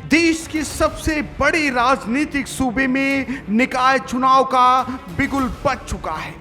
देश की सबसे बड़ी राजनीतिक सूबे में निकाय चुनाव का बिगुल बज चुका है,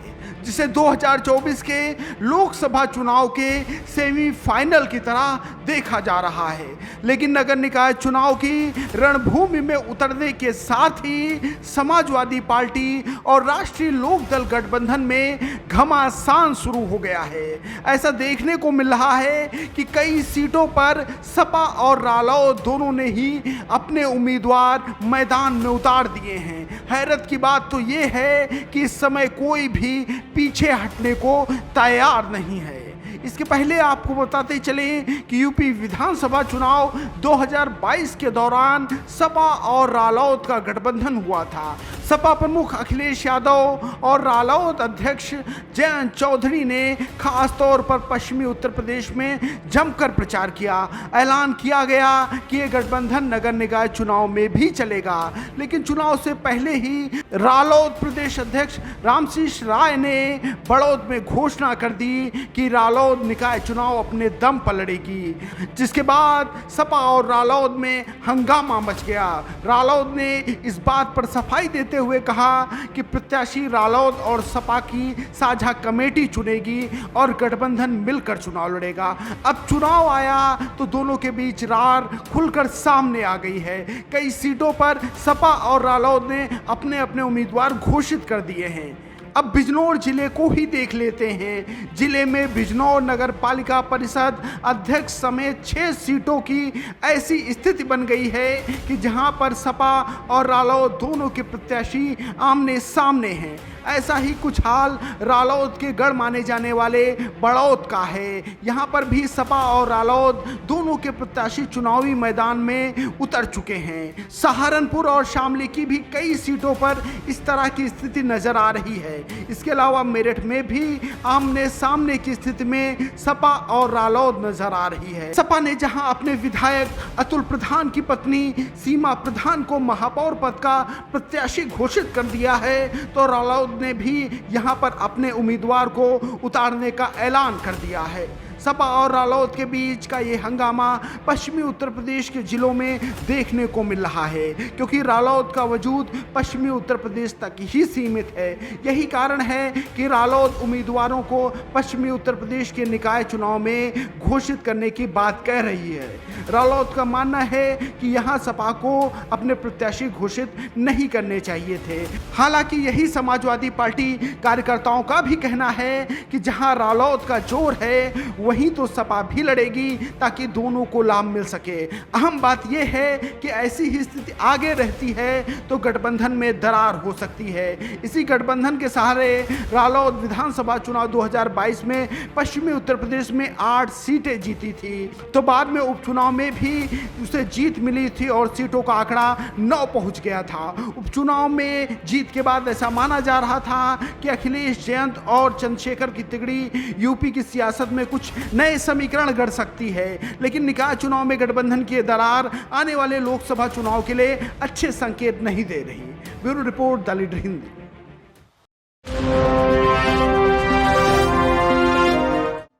जिसे 2024 के लोकसभा चुनाव के सेमीफाइनल की तरह देखा जा रहा है। लेकिन नगर निकाय चुनाव की रणभूमि में उतरने के साथ ही समाजवादी पार्टी और राष्ट्रीय लोकदल गठबंधन में घमासान शुरू हो गया है। ऐसा देखने को मिल रहा है कि कई सीटों पर सपा और रालोद दोनों ने ही अपने उम्मीदवार मैदान में उतार दिए हैं। हैरत की बात तो ये है कि इस समय कोई भी पीछे हटने को तैयार नहीं है। इसके पहले आपको बताते चले कि यूपी विधानसभा चुनाव 2022 के दौरान सपा और रालोद का गठबंधन हुआ था। सपा प्रमुख अखिलेश यादव और रालोद अध्यक्ष जयंत चौधरी ने खास तौर पर पश्चिमी उत्तर प्रदेश में जमकर प्रचार किया। ऐलान किया गया कि ये गठबंधन नगर निकाय चुनाव में भी चलेगा। लेकिन चुनाव से पहले ही रालोद प्रदेश अध्यक्ष रामशीष राय ने बड़ौद में घोषणा कर दी कि रालोद निकाय चुनाव अपने दम पर लड़ेगी, जिसके बाद सपा और रालोद में हंगामा मच गया। रालोद ने इस बात पर सफाई देते हुए कहा कि प्रत्याशी रालोद और सपा की साझा कमेटी चुनेगी और गठबंधन मिलकर चुनाव लड़ेगा। अब चुनाव आया तो दोनों के बीच रार खुलकर सामने आ गई है। कई सीटों पर सपा और रालोद ने अपने अपने उम्मीदवार घोषित कर दिए हैं। अब बिजनौर जिले को ही देख लेते हैं। जिले में बिजनौर नगर पालिका परिषद अध्यक्ष समेत 6 सीटों की ऐसी स्थिति बन गई है कि जहां पर सपा और रालोद दोनों के प्रत्याशी आमने सामने हैं। ऐसा ही कुछ हाल रालोद के गढ़ माने जाने वाले बड़ौद का है। यहाँ पर भी सपा और रालोद दोनों के प्रत्याशी चुनावी मैदान में उतर चुके हैं। सहारनपुर और शामली की भी कई सीटों पर इस तरह की स्थिति नजर आ रही है। इसके अलावा मेरठ में भी आमने सामने की स्थिति में सपा और रालोद नजर आ रही है। सपा ने जहां अपने विधायक अतुल प्रधान की पत्नी सीमा प्रधान को महापौर पद का प्रत्याशी घोषित कर दिया है, तो रालोद ने भी यहां पर अपने उम्मीदवार को उतारने का ऐलान कर दिया है। सपा और रालोद के बीच का ये हंगामा पश्चिमी उत्तर प्रदेश के जिलों में देखने को मिल रहा है, क्योंकि रालोद का वजूद पश्चिमी उत्तर प्रदेश तक ही सीमित है। यही कारण है कि रालोद उम्मीदवारों को पश्चिमी उत्तर प्रदेश के निकाय चुनाव में घोषित करने की बात कह रही है। रालोद का मानना है कि यहाँ सपा को अपने प्रत्याशी घोषित नहीं करने चाहिए थे। हालांकि यही समाजवादी पार्टी कार्यकर्ताओं का भी कहना है कि जहाँ रालोद का जोर है वहीं तो सपा भी लड़ेगी, ताकि दोनों को लाभ मिल सके। अहम बात यह है कि ऐसी ही स्थिति आगे रहती है तो गठबंधन में दरार हो सकती है। इसी गठबंधन के सहारे रालोद विधानसभा चुनाव 2022 में पश्चिमी उत्तर प्रदेश में 8 सीटें जीती थी, तो बाद में उपचुनाव में भी उसे जीत मिली थी और सीटों का आंकड़ा 9 पहुंच गया था। उपचुनाव में जीत के बाद ऐसा माना जा रहा था कि अखिलेश, जयंत और चंद्रशेखर की तिगड़ी यूपी की सियासत में कुछ नए समीकरण गढ़ सकती है। लेकिन निकाय चुनाव में गठबंधन की दरार आने वाले लोकसभा चुनाव के लिए अच्छे संकेत नहीं दे रही। Bureau report, the leader Hindi.